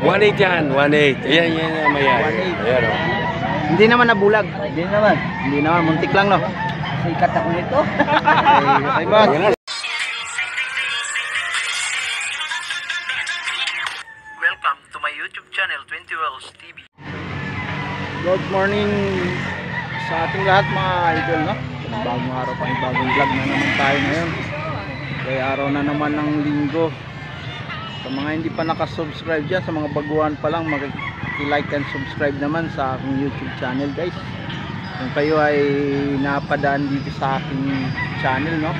1.8 yan, 1.8. Ayan, yan, mayari. 1.8. Ayan, oh. Hindi naman nabulag. Hindi naman. Hindi naman, muntik lang, no? Sikat ako nito. Okay, boss. Ayan na. Welcome to my YouTube channel, 20 Wells TV. Good morning sa ating lahat mga idol, no? Bagong araw pa, bagong vlog na naman tayo ngayon. Kaya araw na naman ng linggo. Sa mga hindi pa nakasubscribe dyan, sa mga baguhan pa lang, mag-like and subscribe naman sa aking YouTube channel, guys. Kung kayo ay napadaan dito sa aking channel, no?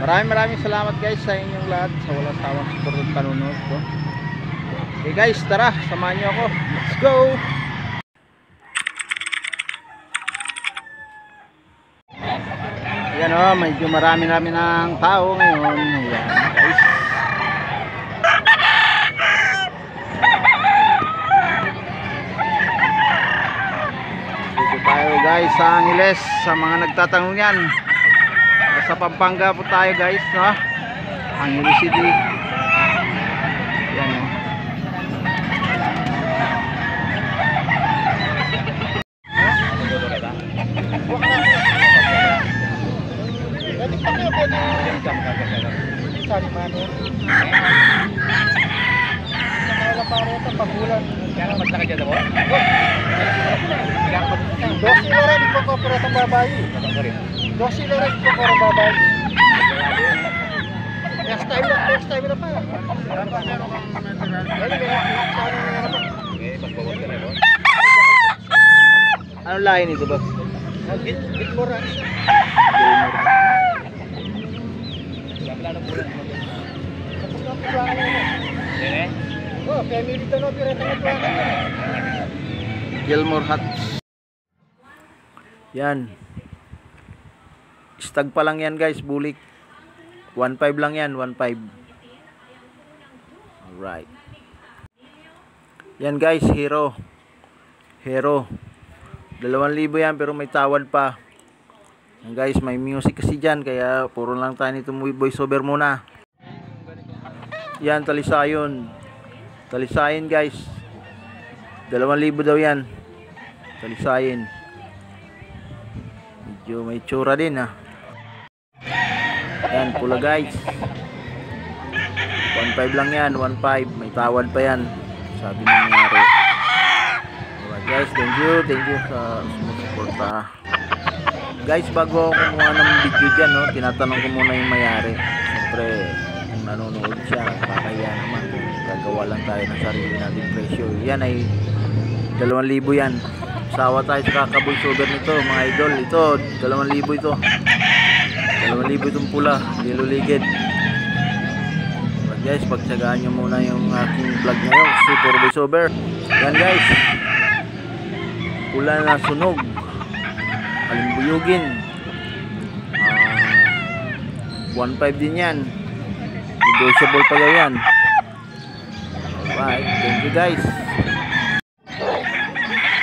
Maraming salamat, guys, sa inyong lahat, sa walang sawang support at panunood ko. Okay, guys, tara, samahan nyo ako. Let's go! Ayan, oh, medyo marami ng tao ngayon. Ayan, guys. Dito tayo, guys, sa Angeles. Sa mga nagtatanong yan, sa Pampanga po tayo, guys, no? Angeles City. Ayan, oh. Ano lahi nito, boss? Gilmore. Gilmore Hats. Yan. Stag pa lang yan, guys, bulik. 1.5 lang yan, 1.5. Alright. Yan, guys, Hero. 2,000 yan, pero may tawad pa. Yan, guys, may music kasi dyan, kaya puro lang tayo nito voice over muna. Yan, Talisayon, guys. 2,000 daw yan. Talisayin. Medyo may tsura din, ha. Yan, pula, guys. 1.5 lang yan, 1.5. May tawad pa yan, sabi ng nangyari. Alright, guys, thank you sa sumusuporta. Guys, bago ako kumuha ng video dyan, no, tinatanong ko muna yung mayari. Siyempre, kung nanonood siya, kakaya naman kung gagawa lang tayo ng sarili natin presyo. Yan ay 2,000 yan. Sawa tayo sa kakaboy sober nito, mga idol. Ito, 2,000 ito. 2,000 itong pula, liluligid. But guys, pagtsagaan nyo muna yung aking vlog ngayon kasi puro boy sober. Yan, guys, pula na sunog, alimbuyugin. 1.5 din yan. Negotiable pa daw yan. Alright, thank you, guys.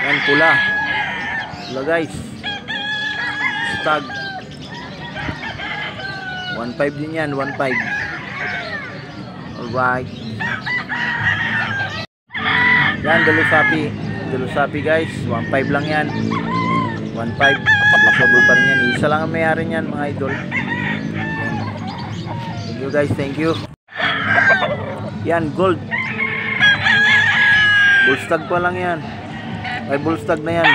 Yan, pula, guys. Stag 1.5 din yan, 1.5. Alright. Yan, Dalusapi, guys, 1.5 lang yan. 1.5. Negotiable pa rin yan. Isa lang ang mayari yan, mga idol. Thank you, guys, thank you. Yan, gold. Bullstag pa lang yan. Ay, bullstag na yan,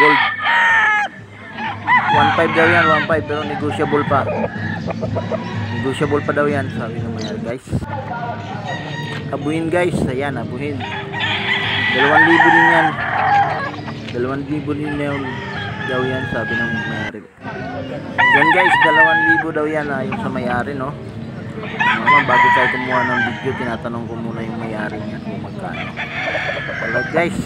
gold. 1.5 daw yan, 1.5, pero negotiable pa. Negotiable pa daw yan, sabi ng mayari, guys. Abuhin, guys, ayan, abuhin. 2,000 din yan. 2,000 din daw yan, sabi ng mayari. Yan, guys, 2,000 daw yan, yung sa mayari, no? Naman, bago tayo kumuha ng video, tinatanong ko muna yung mayari niya kung magkano. Alright, guys.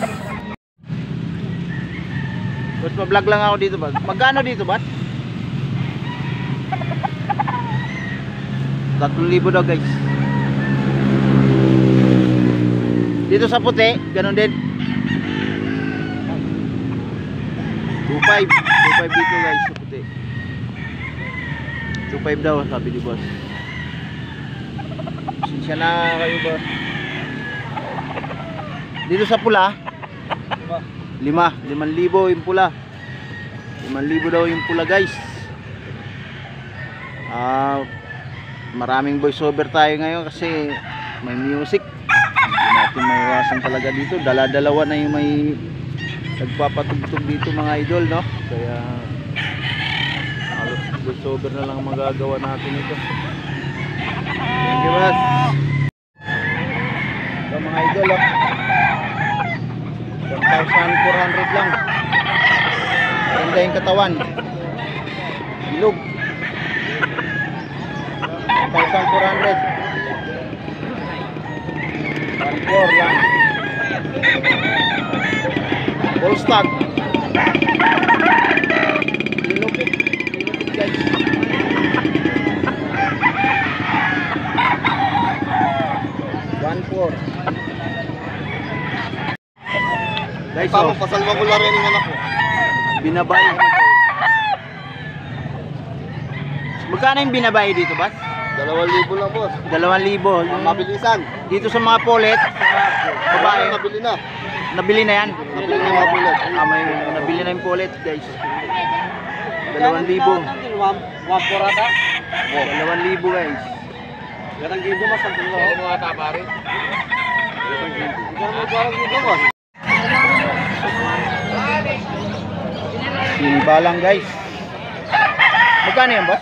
But ma-vlog lang ako dito, ba? Magkano dito, ba? 3,000 daw, guys. Dito sa puti, ganun din. 2.5 dito, guys, sa puti. 2.5 daw, sabi ni boss. Sinsya na kayo, ba? Dito sa pula 5,000 yung pula. 5,000 daw yung pula guys. Maraming voiceover tayo ngayon kasi may music. Hindi natin maiwasan talaga dito. Dala-dalawa na yung may nagpapatugtog dito mga idol, no? Kaya halos voiceover na lang magagawa natin ito. Thank you, boss. Ito mga idol, 1,400 lang. Ganda yung katawan. Bilog. 1,400. 1,400 lang. Full stock. Linupit. Linupit guys. Guys, Tama, pasalwa ko lang rin yung anak ko. binabay. Magkano yung binabay dito, boss? 2,000 lang, boss. 2,000. Ang mabilisan. Dito sa mga polet, babae, Nabili na. nabili na yan. Nabili na mga pulat. May nabili na yung polet, guys. 2,000. 2,000 guys. Garang gibo mas ang tulo. Ano mga tabarin? Garang gibo boss. Sinibalang guys. Magkano yan, boss?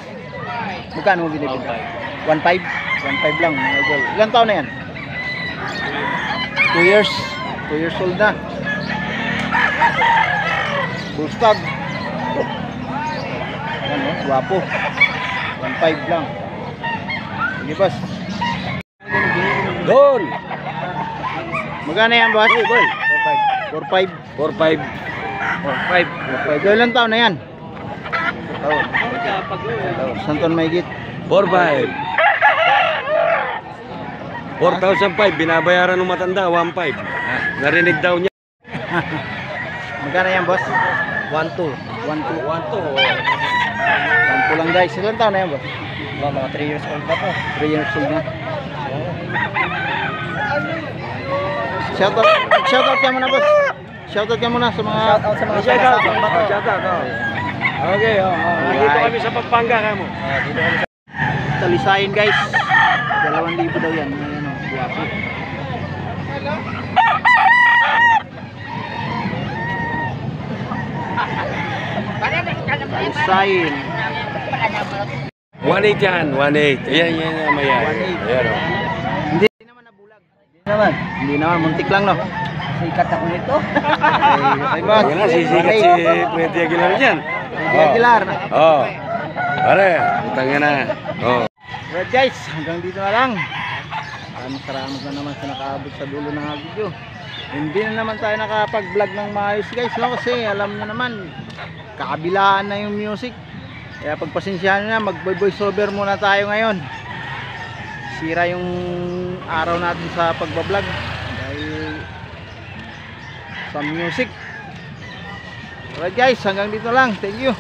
Magkano mo binibenta? 1,500? 1,500 lang mga idol. Ilang taon na yan? 2 years. 2 years old na. Full stag. Yan o, guwapo. 1,500 lang. Sige, boss. Doon! Magkano yan, boss? 4,500. 4-5. 4,500. Ilang taon na yan? Taon. Isang taon mahigit. 4-5. 4,005. Binabayaran ng matanda, 1,500. Narinig daw niya. Magkano yan, boss? 1,200. 1,200 lang guys. Ilang taon na yan, boss? Mga 3 years old pa to. 3 years old na. Shoutout ka muna, boss. Shoutout ka muna sa mga... Shoutout sa mga taga-Sapang Bato. Okay, nandito kami sa Pampanga kamo. Talisayin guys. 2,000 daw yan. Ayan o, guwapo. Talisayin. 1,800 yan, 1,800. Ayan, yan, mayan. 1,800. Ayan o. Hindi naman nabulag. Hindi naman, muntik lang no. Sikat ako nito. Ay boss. Yan na, sisikat si Freddy Aguilar dyan. Freddy Aguilar. Oh. Pare, utangin na. Oh. Alright guys, hanggang dito na lang. Salamat na naman sa nakaabot sa dulo ng video. Hindi na naman tayo nakapag-vlog ng maayos guys, no? Kasi alam nyo naman, kakabilaan na yung music. Kaya pagpasensyahan na, mag-voice over muna tayo ngayon. Sira yung araw natin sa pagbablog dahil sa music. Alright guys, hanggang dito lang. Thank you.